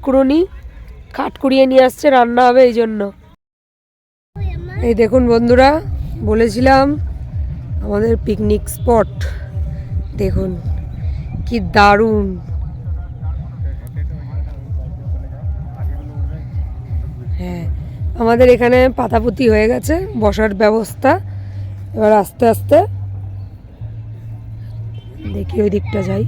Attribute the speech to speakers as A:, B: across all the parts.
A: কাঠকুড়নি কাঠ কুড়িয়ে নিয়ে আসছে, রান্না হবে এই জন্য। এই দেখুন বন্ধুরা, বলেছিলাম আমাদের পিকনিক স্পট, দেখুন কি দারুণ। হ্যাঁ, আমাদের এখানে পাতাপুতি হয়ে গেছে, বসার ব্যবস্থা। এবার আস্তে আস্তে দেখি ওই দিকটা যাই।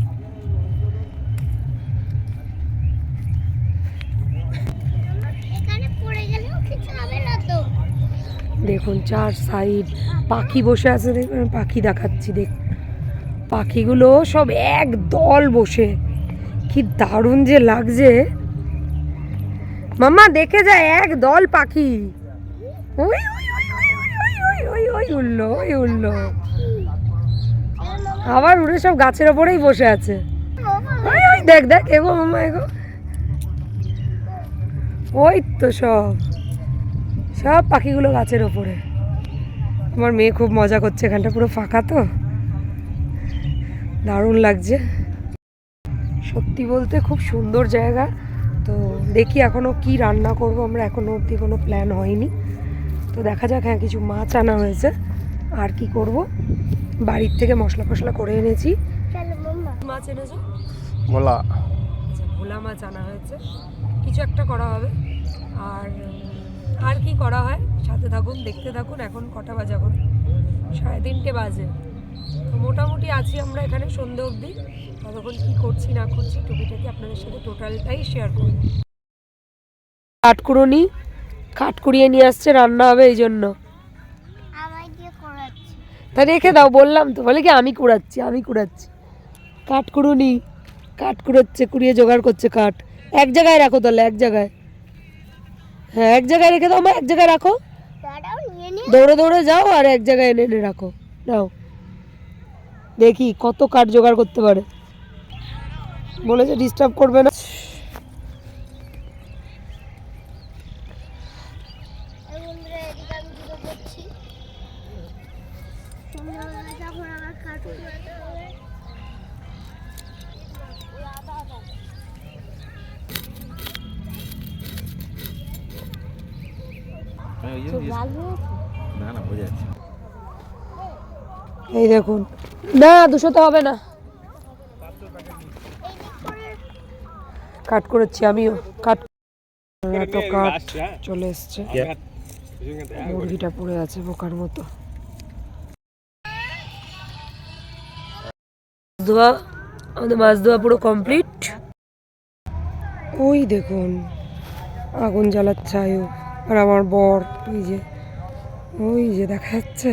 A: দেখুন চার সাইড পাখি বসে আছে, দেখুন পাখি দেখাচ্ছি, দেখ পাখিগুলো সব এক দল বসে, কি দারুণ যে লাগছে। মাম্মা দেখে যায়, এক দল পাখি, ওই ওই ওই ওই ওই ওই ওই ওই উড়লো, ওই উড়লো, আবার উড়ে সব গাছের ওপরেই বসে আছে। ওই ওই দেখ দেখ, এগো মাম্মা এগো, ওই তো সব সব পাখিগুলো গাছের ওপরে। আমার মেয়ে খুব মজা করছে, এখানটা পুরো ফাঁকা তো, দারুণ লাগছে সত্যি বলতে, খুব সুন্দর জায়গা। তো দেখি এখনও কি রান্না করব আমরা, এখনও অবধি কোনো প্ল্যান হয়নি। তো দেখা যাক। হ্যাঁ, কিছু মাছ আনা হয়েছে, আর কি করব, বাড়ির থেকে মশলা ফসলা করে এনেছি। মাছ এনেছো?
B: ভোলা।
A: আচ্ছা, ভোলা মাছ আনা হয়েছে, কিছু একটা করা হবে। আর কি করা হয় সাথে থাকুন, দেখতে থাকুন। এখন কটা বাজে? এখন 3:30 বাজে। তো মোটামুটি আছি আমরা এখানে সন্ধ্যে অবধি। ততক্ষণ কী করছি না করছি টুকিটাকি আপনাদের সাথে টোটালটাই শেয়ার করব। কাঠকুড়নি কাঠ কুড়িয়ে নিয়ে আসছে, রান্না হবে এই জন্য। তা রেখে দাও, বললাম তো, বলে কি আমি কুড়াচ্ছি, আমি কুড়াচ্ছি। কাঠকুড়নি কাঠ কুড়োচ্ছে, কুড়িয়ে জোগাড় করছে কাঠ। এক জায়গায় রাখো তাহলে, এক জায়গায়। হ্যাঁ, এক জায়গায় রেখে দাও মা, এক জায়গায় রাখো, দৌড়ে দৌড়ে যাও আর এক জায়গায় এনে এনে রাখো। নাও, দেখি কত কাঠ জোগাড় করতে পারে। বলেছে ডিস্টার্ব করবে না। এই দেখুন, না 200 তো হবে না। কাট করেছি আমিও, কাট চলে এসছে, মুরগিটা পড়ে আছে বোকার মতো। আমাদের মাছ ধোয়া পুরো কমপ্লিট। ওই দেখুন আগুন জ্বালাচ্ছে আয়ু আর আমার বর, ওই যে দেখা যাচ্ছে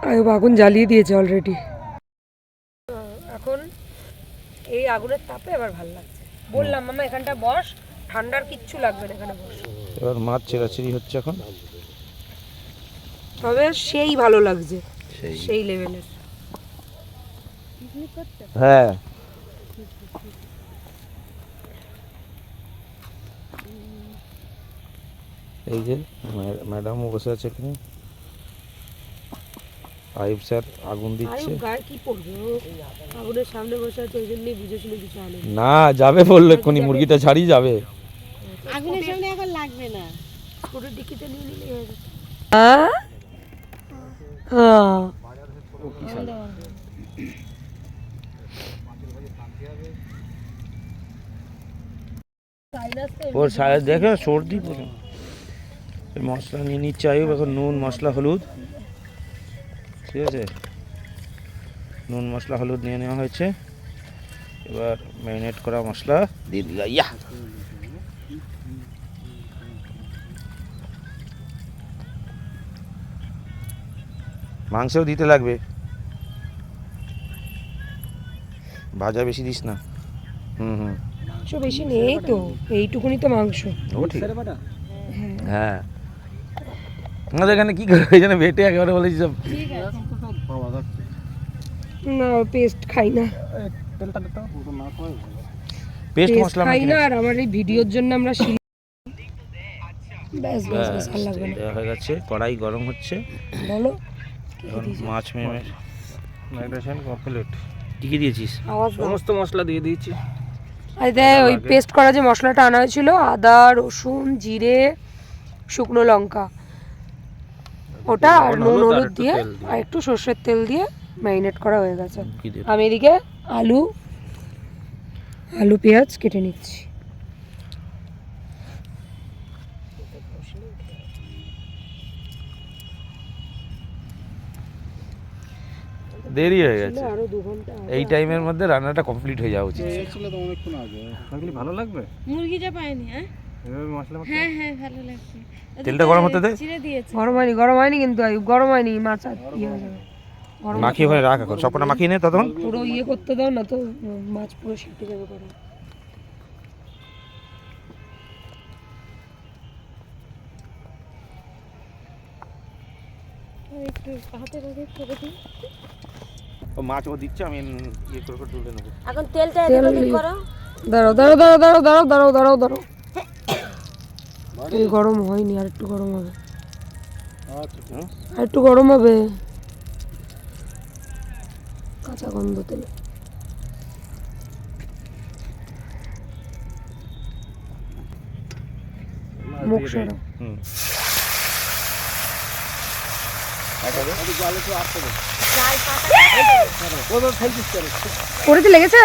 A: আয়ু আগুন জ্বালিয়ে দিয়েছে অলরেডি। এখন এই আগুনের তাপে এবার ভালো লাগছে। বললাম মামা এখানটা বস, ঠান্ডার কিচ্ছু লাগবে না, এখানে বস।
B: এবার মাছ ছেড়াছেড়ি হচ্ছে এখন,
A: তবে সেই ভালো লাগছে, সেই লেভেলের।
B: হ্যাঁ, এই যে ম্যাডামও বসে আছে এখানে, আইব স্যার আগুন দিচ্ছে।
A: গায়ে কি পড়বে, আগুনের সামনে বসে আছে, ওই জন্যই বুঝে শুনে কিছু আনে
B: না, যাবে বললো এক্ষুনি, মুরগিটা ছাড়িয়ে যাবে।
C: আগুনের সামনে এখন লাগবে না,
A: পুরো ডিকিতে নিয়ে নিলে হয়ে যাবে।
B: ওর সাথে দেখে সর্দি পুরো। মশলা নিয়ে নিচ্ছে আয়ুব এখন, নুন মশলা হলুদ, ঠিক আছে, নুন মশলা হলুদ নিয়ে নেওয়া হয়েছে। এবার ম্যারিনেট করা মশলা দিয়ে দিলা, ইয়া মাংসও দিতে লাগবে, ভাজা বেশি দিস না।
A: মাংস বেশি নেই তো, এইটুকুনি তো মাংস।
B: ও ঠিক, হ্যাঁ আমাদের এখানে কি করে ওই জন্য বেটে একেবারে বলেছি সব।
A: না পেস্ট খাই না,
B: পেস্ট মশলা
A: খাই না। আর আমার এই ভিডিওর জন্য আমরা ব্যাস ব্যাস ব্যাস, আর লাগবে না।
B: হয়ে গেছে, কড়াই গরম হচ্ছে,
A: বলো
B: মাছ ম্যারিনেশন কমপ্লিট। কি কি দিয়েছিস?
A: আওয়াজ
B: সমস্ত মশলা দিয়ে দিয়েছি।
A: আর দেয় ওই পেস্ট করা যে মশলাটা আনা হয়েছিল, আদা রসুন জিরে শুকনো লঙ্কা, ওটা আর নুন হলুদ দিয়ে আর একটু সর্ষের তেল দিয়ে ম্যারিনেট করা হয়ে গেছে। আমি এদিকে আলু পেঁয়াজ কেটে নিচ্ছি।
B: দেরি হয়ে গেছে,
A: আরো 2 ঘন্টা
B: এই টাইমের মধ্যে রান্নাটা কমপ্লিট হয়ে যাওয়া উচিত।
D: ভালো লাগবে
C: মুরগিটা পাইনি। হ্যাঁ
D: এভাবে মশলা
C: হ্যাঁ হ্যাঁ ভালো লাগছে।
B: তেলটা গরম হতে দে।
C: চিড়ে দিয়েছে।
A: গরম হয়নি কিন্তু গরম হয়নি, মাছ আর ইয়ে হয়ে যাবে।
B: মাখিয়ে ওখানে রাখ, এখন সবটা মাখিয়ে নে ততক্ষণ।
A: পুরো ইয়ে করতে দাও না তো, মাছ পুরো শিখতে যাবে করে।
C: একটু হাতে করে দিই।
B: ও মাছ ও দিচ্ছে, আমি ইয়ে করে তুলে নেবো।
C: এখন তেলটা করো।
A: দাঁড়াও। তেল গরম হয়নি, আর একটু গরম হবে, আর একটু গরম হবে। কাঁচা গন্ধ তেল। মুখ সরা। করেতে লেগেছে?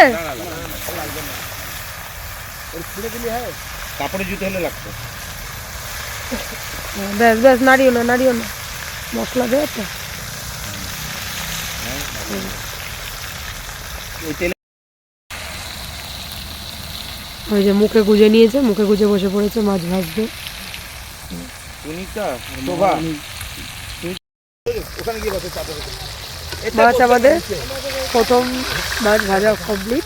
B: কাপড়ে জুতো হলে লাগতো।
A: ব্যাস নাড়িও না, মশলা দেয় তো। ওই যে মুখে গুজে নিয়েছে, মুখে গুজে বসে পড়েছে মাছ ভাজতে। মাছ আমাদের প্রথম মাছ ভাজা কমপ্লিট।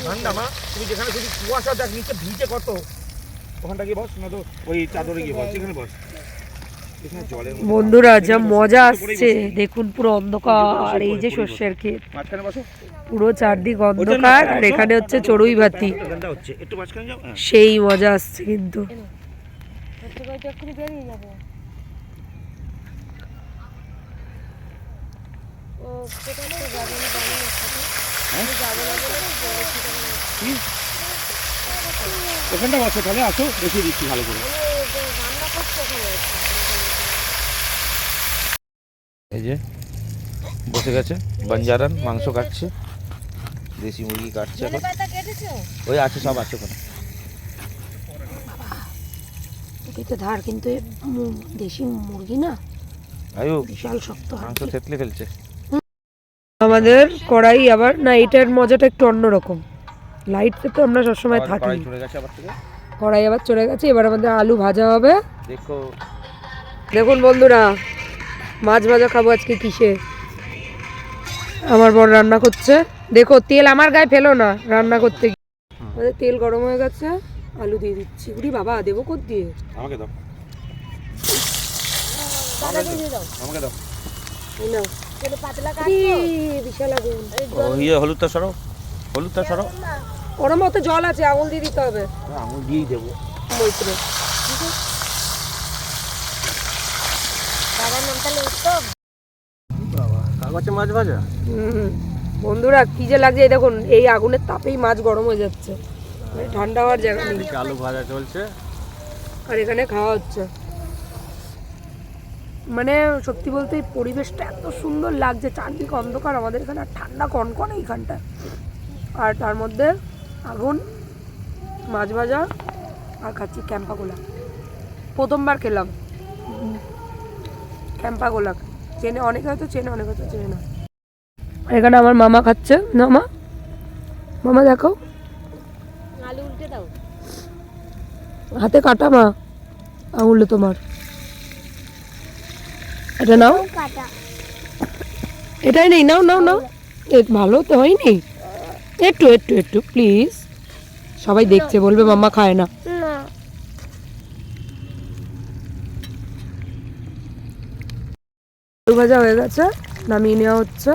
B: ঠান্ডা মা, তুমি যেখানে শুধু কুয়াশা দেখ, নিচে ভিজে কত, ওখানটা গিয়ে বস, না তো ওই চাদরে গিয়ে বস, এখানে বস।
A: বন্ধুরা যা মজা আসছে দেখুন, পুরো অন্ধকার, এই যে সর্ষের ক্ষেত, পুরো চারদিক অন্ধকার, আর এখানে হচ্ছে চড়ুই ভাতি, সেই মজা আসছে কিন্তু।
B: ওখানটা বসো, তাহলে আসো, দেখিয়ে দিচ্ছি ভালো করে। এই যে বসে গেছে বাঞ্জারান, মাংস কাটছে, দেশি মুরগি কাটছে এখন। ওই আছে, সব আছে ওখানে।
A: এটাই তো ধার, কিন্তু দেশি মুরগি না,
B: আয়ু
A: বিশাল শক্ত,
B: মাংস থেতলে ফেলছে।
A: আমাদের কড়াই আবার না, এটার মজাটা একটু অন্যরকম। লাইটে তো আমরা সবসময় থাকি, কড়াই আবার চলে গেছে। এবার আমাদের আলু ভাজা হবে। দেখুন বন্ধুরা, মাছ ভাজা খাবো আজকে কিসে। আমার বড় রান্না করছে, দেখো তেল আমার গায়ে ফেলো না রান্না করতে গিয়ে। আমাদের তেল গরম হয়ে গেছে, আলু দিয়ে দিচ্ছি। উড়ি বাবা, দেবো কোথ দিয়ে?
B: আমাকে দাও, আমাকে দাও।
A: এই নাও। বিশাল আগুন।
B: হলুদটা সরাও, হলুদটা সরাও।
A: ওর মতো জল আছে, আঙুল দিয়ে দিতে হবে।
B: আঙুল দিয়েই দেবো।
A: মৈত্রে
D: মাছ ভাজা।
A: বন্ধুরা কি যে লাগছে, এই দেখুন, এই আগুনের তাপেই মাছ গরম হয়ে যাচ্ছে, ঠান্ডা হওয়ার জায়গা নেই।
D: আলু ভাজা চলছে,
A: আর এখানে খাওয়া হচ্ছে। মানে সত্যি বলতে এই পরিবেশটা এত সুন্দর লাগছে, চারদিকে অন্ধকার, আমাদের এখানে আর ঠান্ডা কনকন এইখানটা, আর তার মধ্যে আগুন, মাছ ভাজা, আর খাচ্ছি ক্যাম্পা গোলা। প্রথমবার খেলাম ক্যাম্পা গোলা, চেনে অনেকে হয়তো চেনে, অনেকে হয়তো চেনে না। এখানে আমার মামা খাচ্ছে। না মা, মামা দেখো,
C: আলু উল্টে দাও।
A: হাতে কাটা মা, আঙুলে তোমার। এটা নাও, এটাই নেই, নাও নাও নাও। ভালো তো হয়নি, একটু একটু একটু প্লিজ, সবাই দেখছে, বলবে মাম্মা খায় না। আলু ভাজা হয়ে গেছে, নামিয়ে নেওয়া হচ্ছে।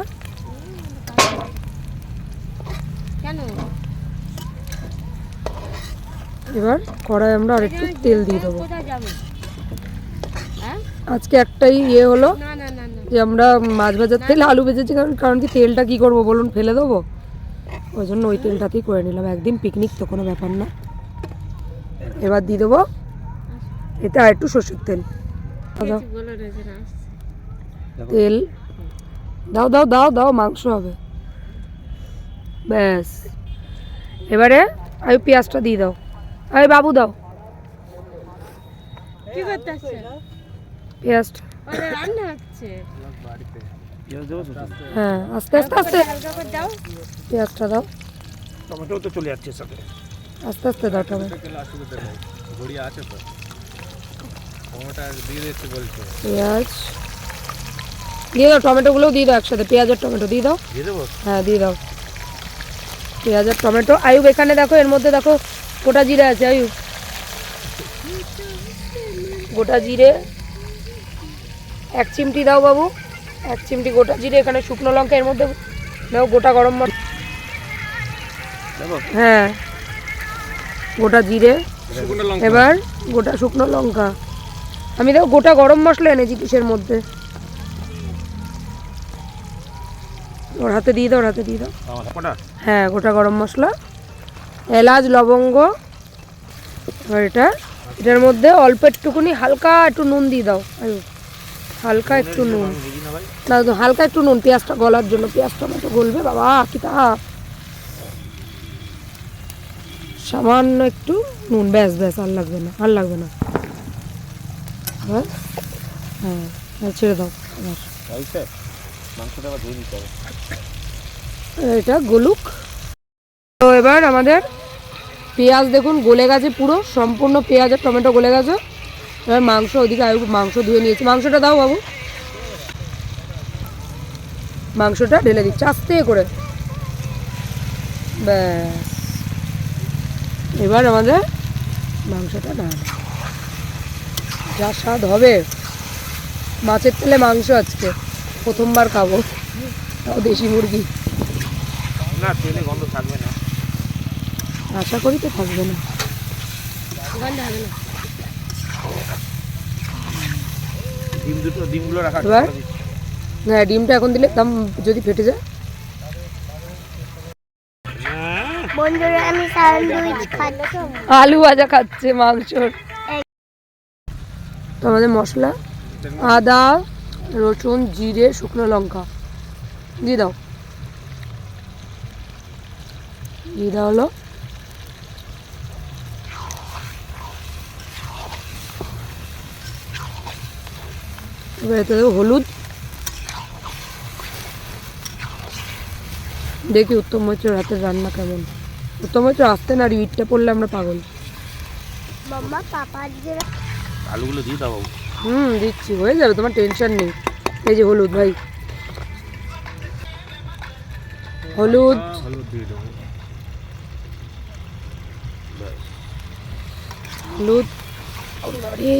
A: এবার কড়াই আমরা আরেকটু তেল দিয়ে দেবো। আজকে একটাই ইয়ে হলো, যে আমরা মাছ ভাজার তেলে আলু ভেজেছি, কারণ কি তেলটা কি করব বলুন, ফেলে দেবো, ওই জন্য ওই তেলটাতেই করে নিলাম। একদিন পিকনিক তো, কোনো ব্যাপার না। এবার দিয়ে দেবো এতে আর একটু সর্ষের তেল। দাও তেল, দাও দাও দাও দাও, মাংস হবে। ব্যাস, এবারে আমি পেঁয়াজটা দিয়ে দাও। আরে বাবু দাও
C: কি করতেছে?
A: পেঁয়াজটা।
C: ওরে রান্না হচ্ছে।
B: পেঁয়াজ দেবো তো?
A: হ্যাঁ, আস্তে আস্তে আস্তে
C: হালকা করে দাও।
A: পেঁয়াজটা দাও,
B: টমেটো তো চলে যাচ্ছে সাথে।
A: আস্তে আস্তে দাও টমেটো।
D: গড়িয়া আছে তো, টমেটো দিয়ে দিতে বলছে।
A: পেঁয়াজ দিয়ে দাও, টমেটোগুলোও দিয়ে দাও একসাথে, পেঁয়াজ আর টমেটো দিয়ে দাও।
B: দিয়ে দেবো?
A: হ্যাঁ দিয়ে দাও পেঁয়াজ আর টমেটো। আয়ুব এখানে দেখো, এর মধ্যে দেখো গোটা জিরে আছে। আয়ুব, গোটা জিরে 1 চিমটি দাও বাবু, 1 চিমটি গোটা জিরে। এখানে শুকনো লঙ্কা, এর মধ্যে দাও গোটা গরম মশলা।
B: দেবো?
A: হ্যাঁ, গোটা জিরে,
D: শুকনো লঙ্কা।
A: এবার গোটা শুকনো লঙ্কা। আমি দেখো গোটা গরম মশলা এনেছি কিসের মধ্যে, ওর হাতে দিয়ে দাও, ওর হাতে দিয়ে দাও।
B: কটা?
A: হ্যাঁ, গোটা গরম মশলা, এলাচ, লবঙ্গ। আর এটার মধ্যে অল্প একটুকুনি হালকা একটু নুন দিয়ে দাও। আয়ুব, হালকা একটু নুন,
B: বুঝি না ভাই।
A: না হালকা একটু নুন, পেঁয়াজটা গলার জন্য। পেঁয়াজ টমেটো গলবে বাবা, কি তাপ। সামান্য একটু নুন, ব্যাস ব্যাস, আর লাগবে না, আর লাগবে না। হ্যাঁ হ্যাঁ, ছেড়ে দাও আবার।
B: মাংসটা আবার ধুয়ে নিতে হবে।
A: এটা গলুক। তো এবার আমাদের পেঁয়াজ দেখুন গলে গেছে, পুরো সম্পূর্ণ পেঁয়াজ আর টমেটো গলে গেছে। এবার মাংস, ওইদিকে আয়ুব মাংস ধুয়ে নিয়েছি। মাংসটা দাও বাবু, মাংসটা ঢেলে দিচ্ছি আস্তে করে। ব্যাস, এবার আমাদের মাংসটা না, যা স্বাদ হবে। মাছের তেলে মাংস আজকে প্রথমবার খাবো, তাও দেশি মুরগি।
B: না, তেলে গন্ধ থাকবে না।
A: আশা করি তো থাকবে না।
B: ডিমগুলো রাখা।
A: এবার হ্যাঁ, ডিমটা এখন দিলে দাম যদি ফেটে যায়।
C: বন্ধুরা আমি স্যান্ডউইচ খাচ্ছি।
A: আলু ভাজা খাচ্ছে মাংসর। তো আমাদের মশলা, আদা, রসুন, জিরে, শুকনো লঙ্কা দিয়ে দাও। দিয়ে দেওয়া হলো। এবার এতে দেবো হলুদ। দেখি উত্তম মৈত্রের হাতের রান্না কেমন। উত্তম মৈত্র আসতে না, ইটটা পড়লে আমরা পাগল।
C: মাম্মা পাপা যে
B: আলুগুলো দিয়ে দাও বাবু।
A: দিচ্ছি, হয়ে যাবে, তোমার টেনশন নেই। এই যে হলুদ ভাই, হলুদ,
D: হলুদ দিয়ে দেবো।
A: হলুদ। আরে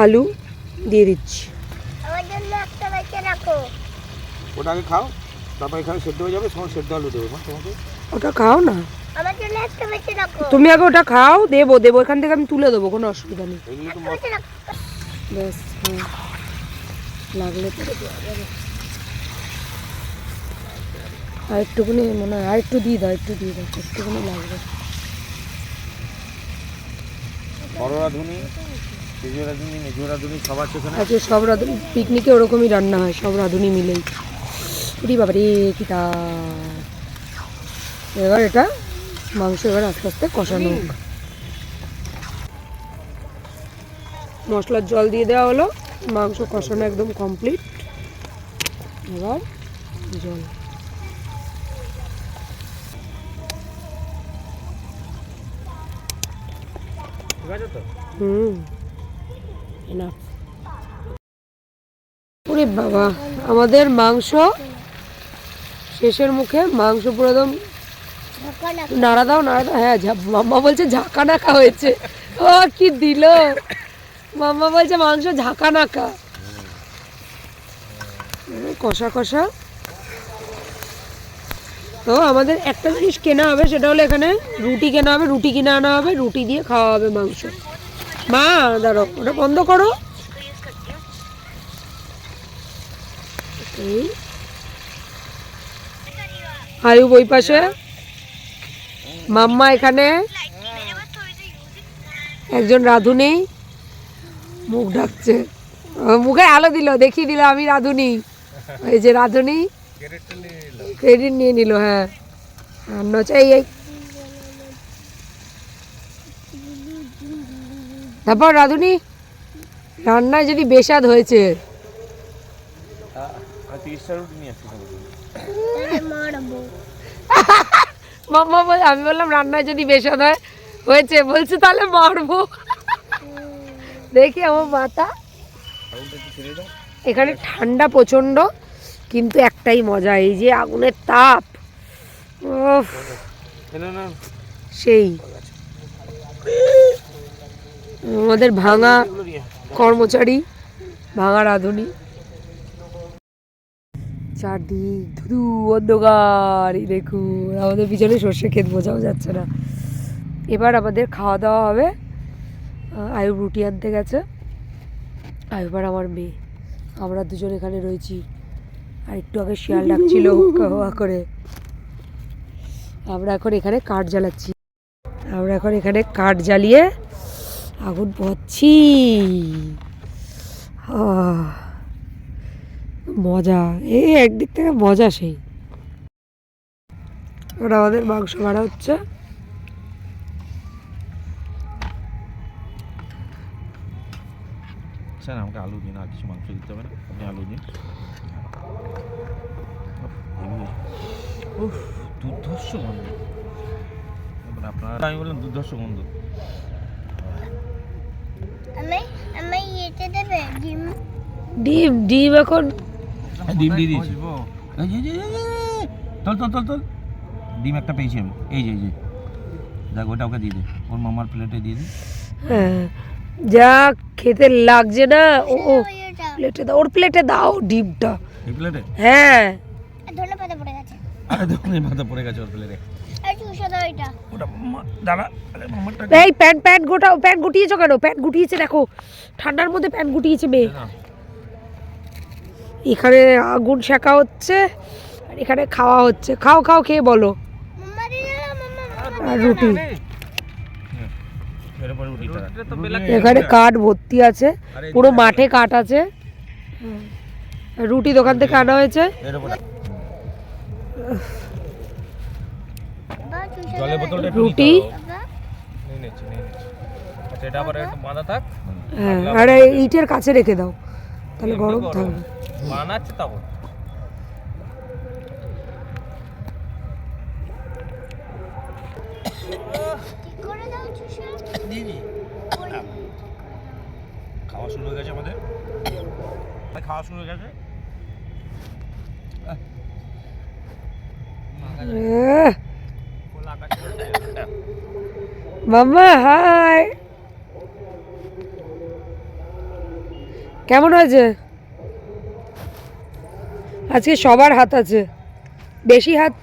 A: আলু দিয়ে দিচ্ছি।
C: আমার জন্য একটা বেঁচে রাখো।
B: ওটা আগে খাও, তারপর এখানে সেদ্ধ হয়ে যাবে, সময় সেদ্ধ আলু দেবো। তোমাকে
A: ওটা খাও না,
C: আমার জন্য একটা বেঁচে রাখো।
A: তুমি আগে ওটা খাও। দেবো দেবো, এখান থেকে আমি তুলে দেবো, কোনো অসুবিধা নেই।
B: এগুলো তো
C: বেঁচে রাখো।
A: ব্যাস, হ্যাঁ, লাগলে পরে দেওয়া যাবে। আর একটুখানি মনে হয়, আর একটু দিয়ে দাও, একটু দিয়ে দাও, একটুখানি লাগবে।
B: বড় রাঁধুনি, মেজো রাঁধুনি, মেজো রাঁধুনি সব আছে এখানে।
A: আজকে সব রাঁধুনি পিকনিকে ওরকমই রান্না হয়, সব রাঁধুনি মিলেই। উরি বাবা রে, কি তা। এবার এটা মাংস এবার আস্তে আস্তে কষানো হোক। মশলার জল দিয়ে দেওয়া হলো, মাংস কষানো একদম কমপ্লিট। এবার জল।
B: ঠিক আছে তো?
A: enough। ওরে বাবা, আমাদের মাংস শেষের মুখে। মাংস পুরো একদম নাড়া দাও, নাড়া দাও। হ্যাঁ, মাম্মা বলছে ঝাঁকা নাকা হয়েছে। ও কি দিল, মাম্মা বলছে মাংস ঝাঁকা নাকা। কষা কষা। তো আমাদের একটা জিনিস কেনা হবে, সেটা হলো এখানে রুটি কেনা হবে। রুটি কিনে আনা হবে, রুটি দিয়ে খাওয়া হবে মাংস। মা দাঁড়ো, ওটা বন্ধ করো। এই আয়ুব ওই পাশে, মাম্মা এখানে, একজন রাঁধুনি মুখ ঢাকছে, মুখে আলো দিল, দেখিয়ে দিল আমি রাঁধুনি। এই যে রাঁধুনি ক্রেডিট নিয়ে নিল। হ্যাঁ রান্না হচ্ছে। এই তারপর রাঁধুনি রান্নায় যদি বেস্বাদ হয়েছে, মাম্মা বল, আমি বললাম রান্নায় যদি বেস্বাদ হয়েছে, বলছে তাহলে মারবো। দেখি আমার মাথা। এখানে ঠান্ডা প্রচন্ড, কিন্তু একটাই মজা, এই যে আগুনের তাপ, উফ, সেই। আমাদের ভাঙা কর্মচারী, ভাঙা রাঁধুনি। চারদিক ধুধু অন্ধকার, এই দেখুন আমাদের পিছনে সর্ষে ক্ষেত, বোঝাও যাচ্ছে না। এবার আমাদের খাওয়া দাওয়া হবে। আয়ুব রুটি আনতে গেছে, আয়ুব আর আমার মেয়ে, আমরা দুজন এখানে রয়েছি। আর একটু আগে শিয়াল ডাকছিল হুক্কা করে। আমরা এখন এখানে কাঠ জ্বালাচ্ছি, আমরা এখন এখানে কাঠ জ্বালিয়ে আগুন পোহাচ্ছি। মজা, এই একদিক থেকে মজা সেই। ওরা আমাদের মাংস ভাড়া হচ্ছে।
B: স্যার আমাকে আলু দিন, আর কিছু মাংস দিতে হবে না, আপনি আলু দিন। উফ দুর্ধর্ষ গন্ধ, আপনার আমি বললাম দুর্ধর্ষ গন্ধ।
C: আমি এতে দেবে ডিম।
A: ডিম ডিম এখন
B: ডিম দিয়ে দিয়েছি। তোল ডিম একটা পেয়েছি আমি, এই যে দেখ, ওটা ওকে দিয়ে দে, ওর মামার প্লেটে দিয়ে দিই।
A: হ্যাঁ যা খেতে লাগছে না, ও প্লেটে দাও, ওর প্লেটে দাও ডিমটা।
B: এই প্লেটে?
A: হ্যাঁ
C: ধনে পাতা পড়ে গেছে।
B: আরে ধনে পাতা পড়ে গেছে ওর প্লেটে।
C: আর চুষে দাও এটা।
B: ওটা দাঁড়া, আরে মামারটা
A: এই প্যান্ট গোটাও, প্যান্ট গুটিয়েছো কেন? প্যান্ট গুটিয়েছে দেখো, ঠান্ডার মধ্যে প্যান্ট গুটিয়েছে মেয়ে। এখানে আগুন শেখা হচ্ছে আর এখানে খাওয়া হচ্ছে। খাও খেয়ে বলো।
C: মাম্মা দিয়ে দাও, মাম্মা।
A: আর রুটি,
B: এরপর রুটিটা
A: এখানে কাঠ ভর্তি আছে, পুরো মাঠে কাঠ আছে। রুটি দোকান থেকে আনা হয়েছে।
B: এরপর
C: বাবা চুষে
B: জলের বোতলটা
A: রুটি,
C: বাবা।
D: নিয়ে নিচ্ছি। আচ্ছা এটা আবার একটু বাঁধা থাক,
A: হ্যাঁ আর ইটের কাছে রেখে দাও, তাহলে গরম থাকবে।
D: বানাচ্ছে তখন।
C: ঠিক করে দাও চুষে।
B: খাওয়া শুরু হয়ে গেছে আমাদের, খাওয়া শুরু হয়ে গেছে।
A: মাম্মা হাই, কেমন হয়েছে? আজকে সবার হাত আছে, বেশি হাত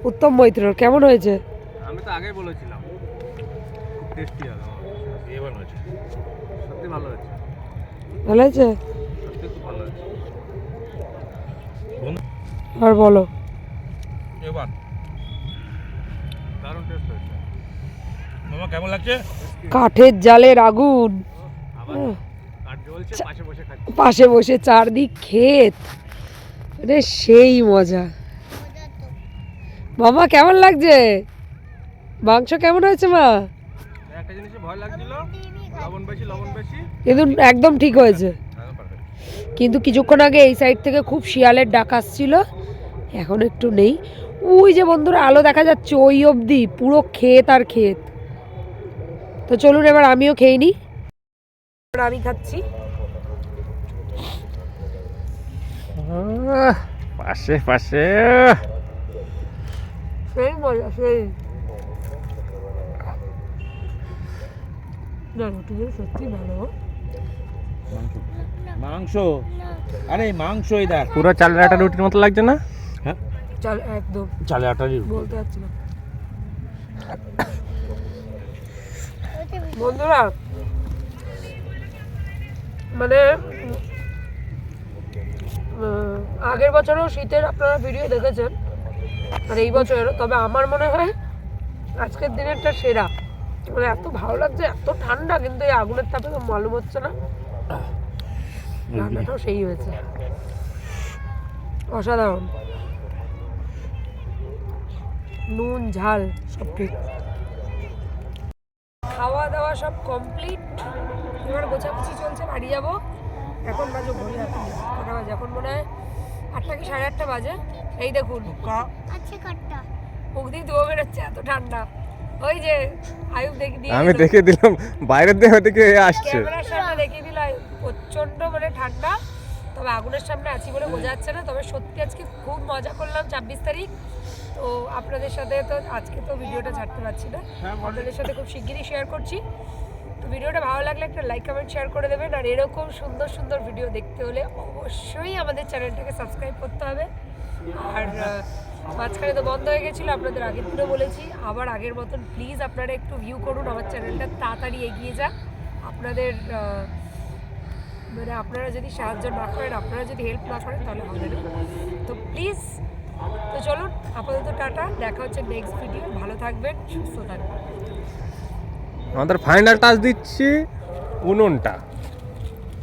A: উত্তম মৈত্রর। কেমন হয়েছে?
D: আমি তো আগেই বলেছিলাম খুব টেস্টি হবে, এবার হয়েছে, সত্যি ভালো হয়েছে,
A: ভালো হয়েছে?
D: সত্যি খুব ভালো হয়েছে।
A: আর বলো।
B: এবার
D: দারুণ টেস্ট হয়েছে।
B: মামা কেমন লাগছে?
A: কাঠের জালের আগুন,
D: আবার কাঠ জ্বলছে, পাশে বসে খাচ্ছি।
A: পাশে বসে চারদিক ক্ষেত, রে সেই মজা। মামা কেমন লাগছে? মাংস কেমন হয়েছে মা?
D: একটা জিনিসে ভয় লাগছিল, লবণ বেশি।
A: কিন্তু একদম ঠিক হয়েছে। কিন্তু কিছুক্ষণ আগে এই সাইড থেকে খুব শিয়ালের ডাক আসছিল, এখন একটু নেই। ওই যে বন্ধুরা আলো দেখা যাচ্ছে ওই অবধি পুরো ক্ষেত আর ক্ষেত। তো চলুন এবার আমিও খেয়ে নিই। আমি খাচ্ছি।
B: পাশে পাশে
A: সেই মজা, সেই। না রুটিগুলো সত্যি ভালো।
B: মাংস, আরে মাংস এই দেখ,
D: পুরো চালের আটা রুটির মতো লাগছে না?
B: হ্যাঁ
A: চল একদম
B: চালে আটারই
A: বলতে পারছি না। বন্ধুরা মানে আগের বছরও শীতের আপনারা ভিডিও দেখেছেন আর এই বছরেরও, তবে আমার মনে হয় আজকের দিনেরটা সেরা। মানে এত ভালো লাগছে, এত ঠান্ডা, কিন্তু এই আগুনের তাপে তো মালুম হচ্ছে না। রান্নাটাও সেই হয়েছে, অসাধারণ। নুন ঝাল সব ঠিক। খাওয়া দাওয়া সব কমপ্লিট, এবার গোছাগুছি চলছে, বাড়ি যাবো। এখন বাজে ঘড়ি কটা বাজে, এখন মনে হয় 8টা কি 8:30 বাজে। এই দেখুন
C: আছে কাটটা।
A: মুখ দিয়ে ধোয়া বেরোচ্ছে, এত ঠান্ডা। ওই যে আয়ুব দেখে দিয়ে
E: আমি দেখে দিলাম বাইরের দিকে আসছে।
A: ক্যামেরার সামনে দেখিয়ে দিল প্রচন্ড মানে ঠান্ডা, তবে আগুনের সামনে আছি বলে বোঝা যাচ্ছে না। তবে সত্যি আজকে খুব মজা করলাম 26 তারিখ। তো আপনাদের সাথে তো আজকে তো ভিডিওটা ছাড়তে পারছি না, আপনাদের সাথে খুব শিগগিরই শেয়ার করছি। তো ভিডিওটা ভালো লাগলে একটা লাইক কমেন্ট শেয়ার করে দেবেন। আর এরকম সুন্দর সুন্দর ভিডিও দেখতে হলে অবশ্যই আমাদের চ্যানেলটাকে সাবস্ক্রাইব করতে হবে। আর মাঝখানে তো বন্ধ হয়ে গেছিলো, আপনাদের আগের দিনও বলেছি, আবার আগের মতন প্লিজ আপনারা একটু ভিউ করুন, আমার চ্যানেলটা তাড়াতাড়ি এগিয়ে যাক। আপনাদের মানে আপনারা যদি সাহায্য না করেন, আপনারা যদি হেল্প না করেন তাহলে হবে না। তো প্লিজ, তো চলুন আপাতত টাটা, দেখা হচ্ছে নেক্সট ভিডিও। ভালো থাকবেন, সুস্থ থাকবেন।
E: আমাদের ফাইনাল টাচ দিচ্ছি উনুনটা।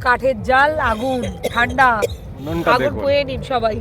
A: কাঠের জাল, আগুন, ঠান্ডা,
E: উনুনটা
A: আগুন
E: দেখুন।
A: পুয়ে নিন সবাই।